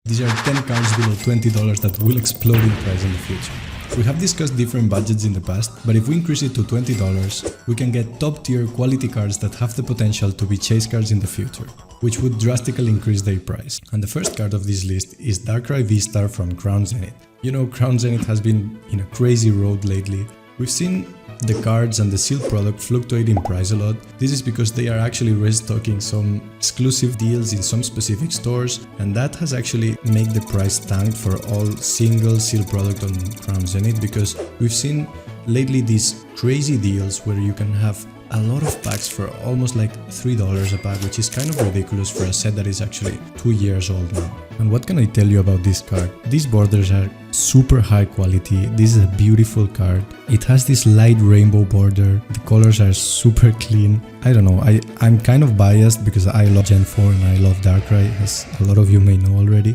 These are 10 cards below $20 that will explode in price in the future. We have discussed different budgets in the past, but if we increase it to $20, we can get top tier quality cards that have the potential to be chase cards in the future, which would drastically increase their price. And the first card of this list is Darkrai V from Crown Zenith. You know, Crown Zenith has been in a crazy road lately. We've seen the cards and the sealed product fluctuate in price a lot. This is because they are actually restocking some exclusive deals in some specific stores, and that has actually made the price tank for all single sealed product on Crown Zenith, because we've seen lately these crazy deals where you can have a lot of packs for almost like $3 a pack, which is kind of ridiculous for a set that is actually 2 years old now. And what can I tell you about this card? These borders are super high quality. This is a beautiful card. It has this light rainbow border. The colors are super clean. I don't know, I'm kind of biased because I love Gen 4 and I love Darkrai, as a lot of you may know already.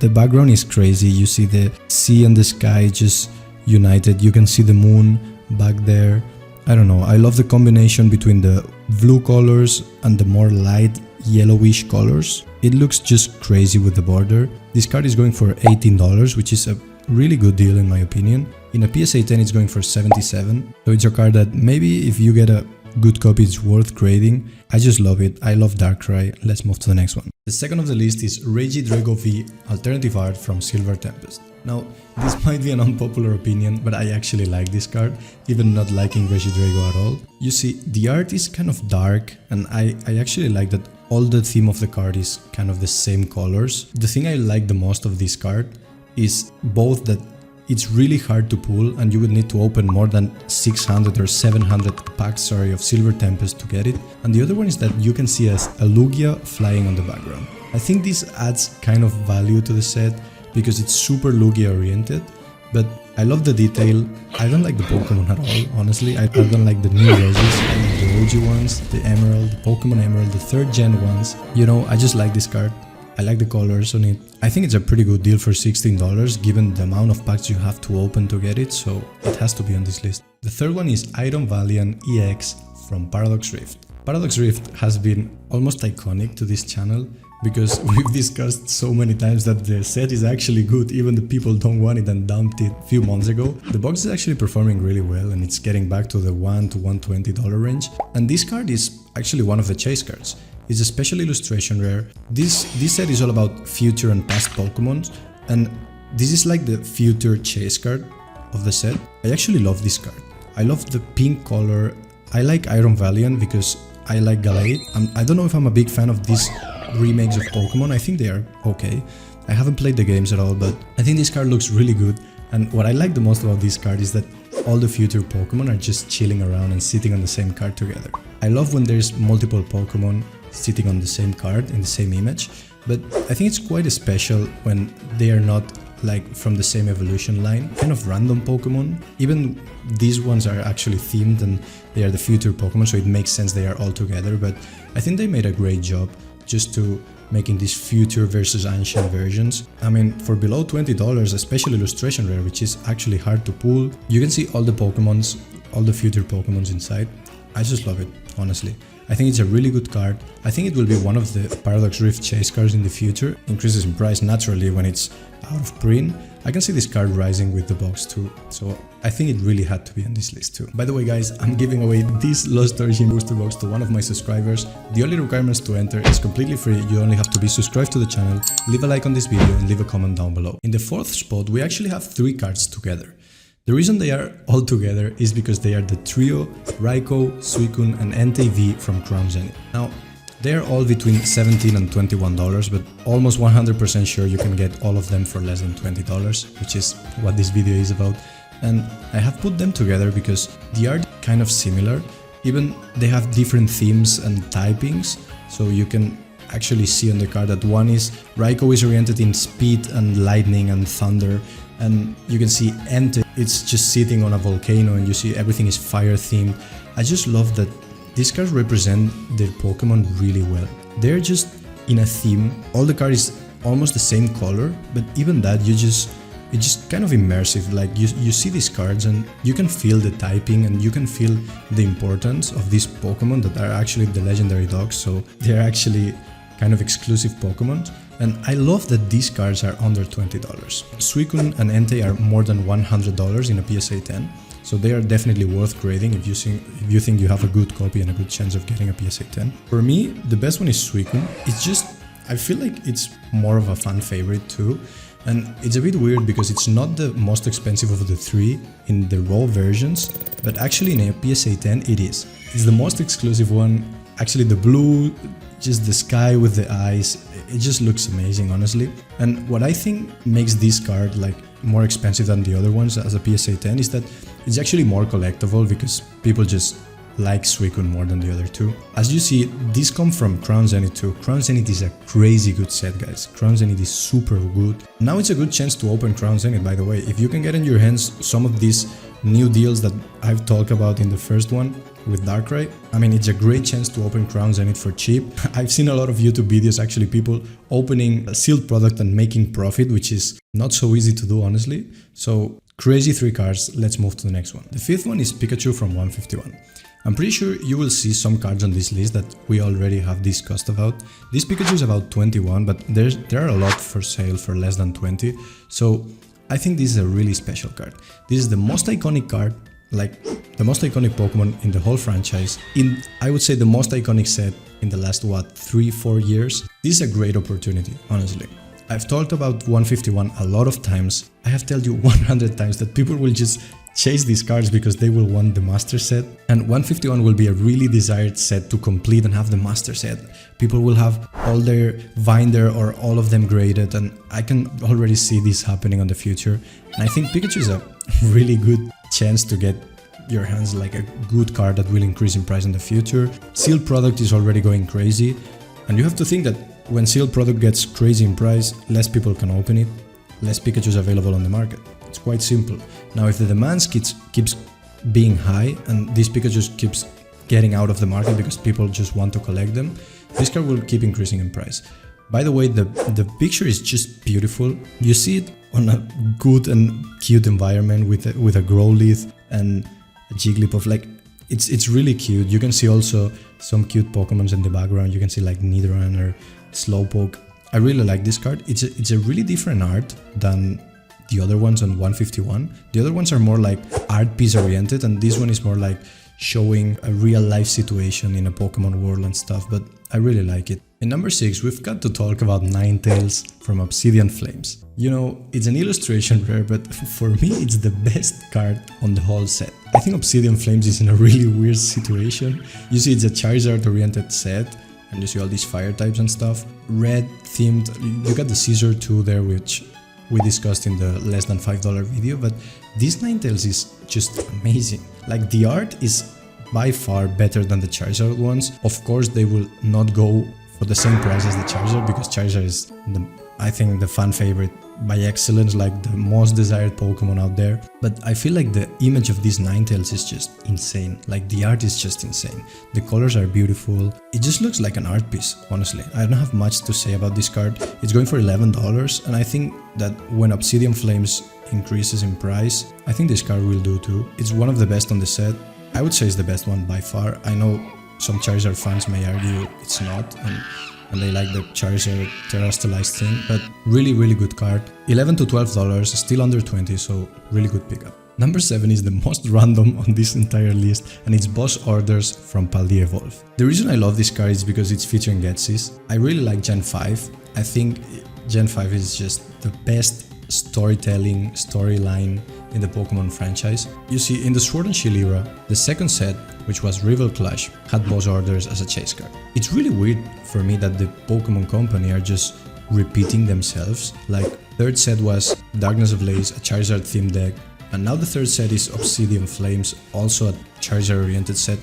The background is crazy. You see the sea and the sky just united. You can see the moon back there. I don't know, I love the combination between the blue colors and the more light yellowish colors. It looks just crazy with the border. This card is going for $18, which is a really good deal in my opinion. In a PSA 10 it's going for $77, so it's a card that maybe if you get a good copy it's worth grading. I just love it. I love Darkrai. Let's move to the next one. The second of the list is Regidrago V alternative art from Silver Tempest. Now, this might be an unpopular opinion, but I actually like this card, even not liking Regidrago at all. You see, the art is kind of dark, and I actually like that all the theme of the card is kind of the same colors. The thing I like the most of this card is both that it's really hard to pull and you would need to open more than 600 or 700 packs of Silver Tempest to get it. And the other one is that you can see a Lugia flying on the background. I think this adds kind of value to the set because it's super Lugia oriented, but I love the detail. I don't like the Pokemon at all, honestly. I don't like the new roses, I like the OG ones, the Emerald, the Pokemon Emerald, the 3rd gen ones. You know, I just like this card. I like the colors on it. I think it's a pretty good deal for $16 given the amount of packs you have to open to get it, so it has to be on this list. The third one is Iron Valiant EX from Paradox Rift. Paradox Rift has been almost iconic to this channel because we've discussed so many times that the set is actually good, even the people don't want it and dumped it a few months ago. The box is actually performing really well and it's getting back to the $1 to $120 range. And this card is actually one of the chase cards. It's a special illustration rare. This set is all about future and past Pokemon, and this is like the future chase card of the set. I actually love this card. I love the pink color. I like Iron Valiant because I like Gallade. I don't know if I'm a big fan of these remakes of Pokemon. I think they are okay. I haven't played the games at all, but I think this card looks really good. And what I like the most about this card is that all the future Pokemon are just chilling around and sitting on the same card together. I love when there's multiple Pokemon sitting on the same card in the same image, but I think it's quite special when they are not like from the same evolution line, kind of random Pokemon. Even these ones are actually themed and they are the future Pokemon, so it makes sense they are all together, but I think they made a great job just to making these future versus ancient versions. I mean, for below $20, a special illustration rare, which is actually hard to pull, you can see all the Pokemons, all the future Pokemons inside. I just love it, honestly. I think it's a really good card. I think it will be one of the Paradox Rift chase cards in the future. Increases in price naturally when it's out of print. I can see this card rising with the box too, so I think it really had to be on this list too. By the way guys, I'm giving away this Lost Origin booster box to one of my subscribers. The only requirements to enter is completely free. You only have to be subscribed to the channel, leave a like on this video and leave a comment down below. In the 4th spot, we actually have 3 cards together. The reason they are all together is because they are the trio Raikou, Suicune and Entei V from Crown Zenith. Now, they are all between $17 and $21, but almost 100% sure you can get all of them for less than $20, which is what this video is about. And I have put them together because the art is kind of similar, even they have different themes and typings, so you can actually see on the card that one is Raikou is oriented in speed and lightning and thunder, and you can see Entei, it's just sitting on a volcano and you see everything is fire themed. I just love that these cards represent their Pokemon really well. They're just in a theme. All the cards is almost the same color, but even that it's just kind of immersive. Like you see these cards and you can feel the typing and you can feel the importance of these Pokemon that are actually the legendary dogs, so they're actually kind of exclusive Pokemon. And I love that these cards are under $20. Suicune and Entei are more than $100 in a PSA 10. So they are definitely worth grading if you think you have a good copy and a good chance of getting a PSA 10. For me, the best one is Suicune. It's just, I feel like it's more of a fan favorite too. And it's a bit weird because it's not the most expensive of the three in the raw versions, but actually in a PSA 10 it is. It's the most exclusive one. Actually the blue, just the sky with the eyes, it just looks amazing, honestly. And what I think makes this card like more expensive than the other ones as a PSA 10 is that it's actually more collectible because people just like Suicune more than the other two. As you see, these come from Crown Zenith too. Crown Zenith is a crazy good set, guys. Crown Zenith is super good. Now it's a good chance to open Crown Zenith, by the way. If you can get in your hands some of these new deals that I've talked about in the first one with Darkrai, I mean, it's a great chance to open Crown Zenith for cheap. I've seen a lot of YouTube videos, actually, people opening a sealed product and making profit, which is not so easy to do, honestly. So crazy 3 cards. Let's move to the next one. The 5th one is Pikachu from 151. I'm pretty sure you will see some cards on this list that we already have discussed about. This Pikachu is about 21, but there are a lot for sale for less than 20. So I think this is a really special card. This is the most iconic card, like the most iconic Pokemon in the whole franchise. In, I would say, the most iconic set in the last, what, 3-4 years. This is a great opportunity, honestly. I've talked about 151 a lot of times. I have told you 100 times that people will just chase these cards because they will want the master set, and 151 will be a really desired set to complete and have the master set. People will have all their binder or all of them graded, and I can already see this happening in the future. And I think Pikachu is a really good chance to get your hands like a good card that will increase in price in the future. Sealed product is already going crazy, and you have to think that when sealed product gets crazy in price, less people can open it, less Pikachu is available on the market. It's quite simple. Now, if the demand keeps being high and this Pikachu keeps getting out of the market because people just want to collect them, this card will keep increasing in price. By the way, the picture is just beautiful. You see it on a good and cute environment with a Growlithe and a Jigglypuff. Like, it's really cute. You can see also some cute Pokemons in the background. You can see like Nidoran or Slowpoke. I really like this card. It's a really different art than the other ones on 151. The other ones are more like art piece oriented, and this one is more like showing a real life situation in a Pokemon world and stuff, but I really like it. In number 6, we've got to talk about Ninetails from Obsidian Flames. You know, it's an illustration rare, but for me it's the best card on the whole set. I think Obsidian Flames is in a really weird situation. You see, it's a Charizard oriented set, and you see all these fire types and stuff. Red themed, you got the Scissor too there, which we discussed in the less than $5 video, but this Ninetails is just amazing. Like, the art is by far better than the Charizard ones. Of course, they will not go for the same price as the Charizard, because Charizard is, I think, the fan favorite by excellence, like the most desired Pokemon out there. But I feel like the image of this Ninetails is just insane. Like, the art is just insane. The colors are beautiful. It just looks like an art piece, honestly. I don't have much to say about this card. It's going for $11, and I think that when Obsidian Flames increases in price, I think this card will do too. It's one of the best on the set. I would say it's the best one by far. I know some Charizard fans may argue it's not, and they like the Charizard Terastallized thing, but really good card. $11 to $12, still under 20, so really good pickup. Number 7 is the most random on this entire list, and it's Boss Orders from Paldea Evolve. The reason I love this card is because it's featuring Gastly. I really like Gen 5. I think Gen 5 is just the best storyline in the Pokemon franchise. You see, in the Sword and Shield era, the second set, which was Rival Clash, had Boss Orders as a chase card. It's really weird for me that the Pokemon Company are just repeating themselves. Like, third set was Darkness Ablaze, a Charizard themed deck, and now the third set is Obsidian Flames, also a Charizard oriented set.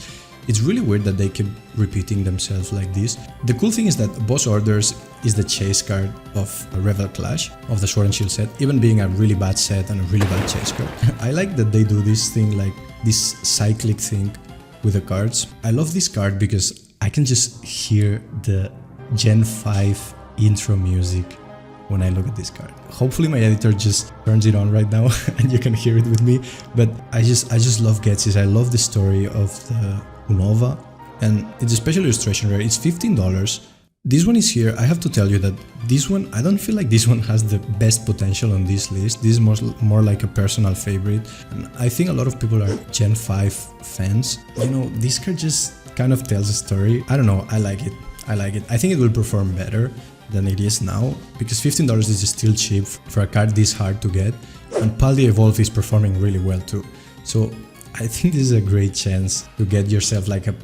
It's really weird that they keep repeating themselves like this. The cool thing is that Boss Orders is the chase card of Rival Clash, of the Sword and Shield set, even being a really bad set and a really bad chase card. I like that they do this thing, like this cyclic thing with the cards. I love this card because I can just hear the Gen 5 intro music when I look at this card. Hopefully my editor just turns it on right now and you can hear it with me, but I just love Gastly. I love the story of the Unova, and it's a special illustration rare. It's $15, This one is here. I have to tell you that this one, I don't feel like this one has the best potential on this list. This is more like a personal favorite. And I think a lot of people are Gen 5 fans. You know, this card just kind of tells a story. I don't know, I like it. I like it. I think it will perform better than it is now, because $15 is still cheap for a card this hard to get. And Paldia Evolve is performing really well too. So I think this is a great chance to get yourself like a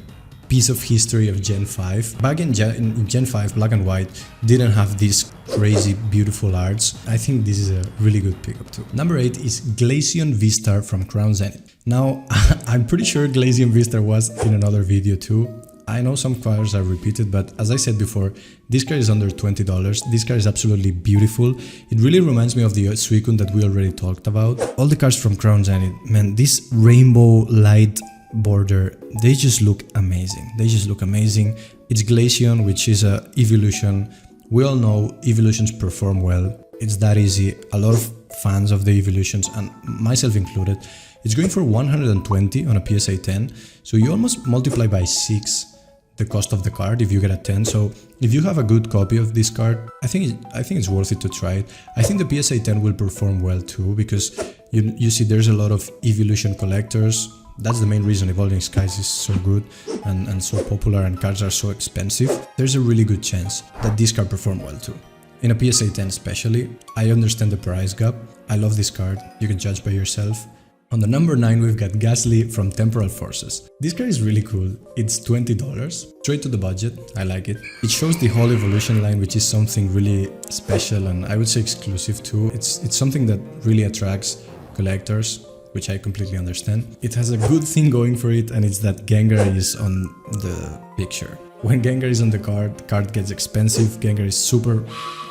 piece of history of Gen 5. Back in Gen 5, Black and White didn't have these crazy beautiful arts. I think this is a really good pickup too. Number 8 is Glaceon VSTAR from Crown Zenith. Now, I'm pretty sure Glaceon VSTAR was in another video too. I know some cards are repeated, but as I said before, this card is under $20. This card is absolutely beautiful. It really reminds me of the Suicune that we already talked about. All the cards from Crown Zenith, man, this rainbow light border, they just look amazing. They just look amazing. It's Glaceon, which is a evolution. We all know evolutions perform well. It's that easy. A lot of fans of the evolutions, and myself included. It's going for 120 on a PSA 10, so you almost multiply by 6 the cost of the card if you get a 10. So if you have a good copy of this card, I think it's worth it to try it. I think the PSA 10 will perform well too, because you see there's a lot of evolution collectors. That's the main reason Evolving Skies is so good and so popular, and cards are so expensive. There's a really good chance that this card perform well too. In a PSA 10 especially. I understand the price gap. I love this card. You can judge by yourself. On the number 9, we've got Gastly from Temporal Forces. This card is really cool. It's $20, straight to the budget. I like it. It shows the whole evolution line, which is something really special and I would say exclusive too. It's something that really attracts collectors, which I completely understand. It has a good thing going for it, and it's that Gengar is on the picture. When Gengar is on the card gets expensive. Gengar is super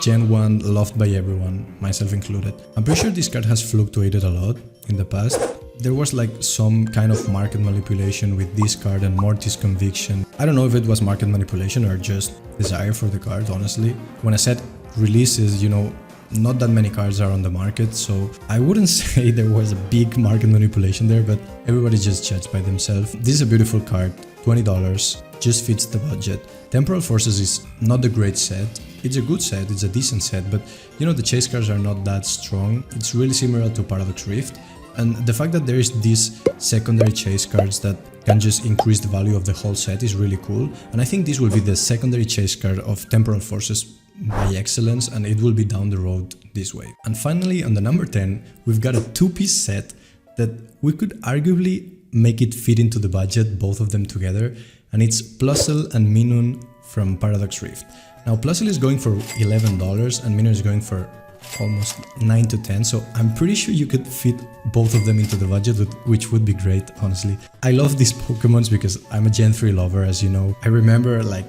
Gen 1, loved by everyone, myself included. I'm pretty sure this card has fluctuated a lot in the past. There was like some kind of market manipulation with this card and Morty's conviction. I don't know if it was market manipulation or just desire for the card, honestly. When a set releases, you know, not that many cards are on the market, so I wouldn't say there was a big market manipulation there, but everybody just judged by themselves. This is a beautiful card, $20, just fits the budget. Temporal Forces is not a great set. It's a good set, it's a decent set, but you know, the chase cards are not that strong. It's really similar to Paradox Rift, and the fact that there is these secondary chase cards that can just increase the value of the whole set is really cool, and I think this will be the secondary chase card of Temporal Forces by excellence, and it will be down the road this way. And finally, on the number 10, we've got a two-piece set that we could arguably make it fit into the budget, both of them together, and it's Plusle and Minun from Paradox Rift. Now Plusle is going for $11 and Minun is going for almost 9 to 10, so I'm pretty sure you could fit both of them into the budget, which would be great, honestly. I love these Pokemons because I'm a Gen 3 lover, as you know. I remember like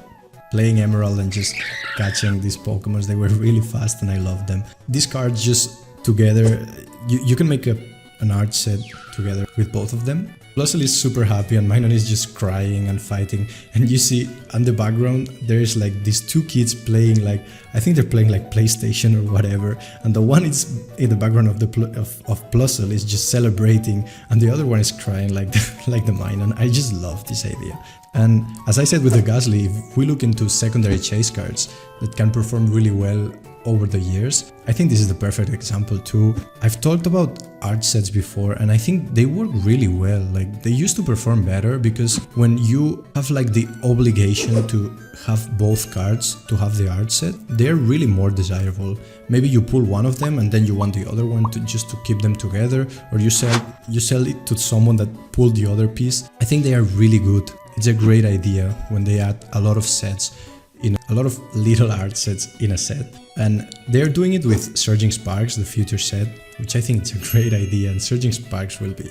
playing Emerald and just catching these Pokemons. They were really fast and I loved them. These cards just together, you can make an art set together with both of them. Plusle is super happy and Minun is just crying and fighting, and you see on the background there's like these two kids playing, like I think they're playing like PlayStation or whatever, and the one is in the background of Plusle is just celebrating, and the other one is crying like the Minun. I just love this idea. And as I said with the Gastly, if we look into secondary chase cards that can perform really well over the years, I think this is the perfect example too. I've talked about art sets before and I think they work really well. Like they used to perform better because when you have like the obligation to have both cards to have the art set, they're really more desirable. Maybe you pull one of them and then you want the other one to just to keep them together, or you sell it to someone that pulled the other piece. I think they are really good. It's a great idea when they add a lot of sets in a lot of little art sets in a set, and they're doing it with Surging Sparks, the future set, which I think it's a great idea, and Surging Sparks will be,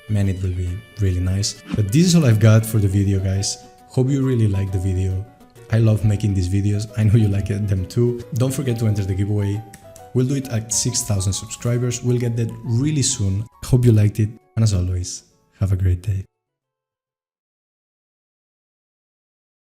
man, it will be really nice. But this is all I've got for the video, guys. Hope you really liked the video. I love making these videos. I know you like them too. Don't forget to enter the giveaway. We'll do it at 6,000 subscribers. We'll get that really soon. Hope you liked it, and as always, have a great day.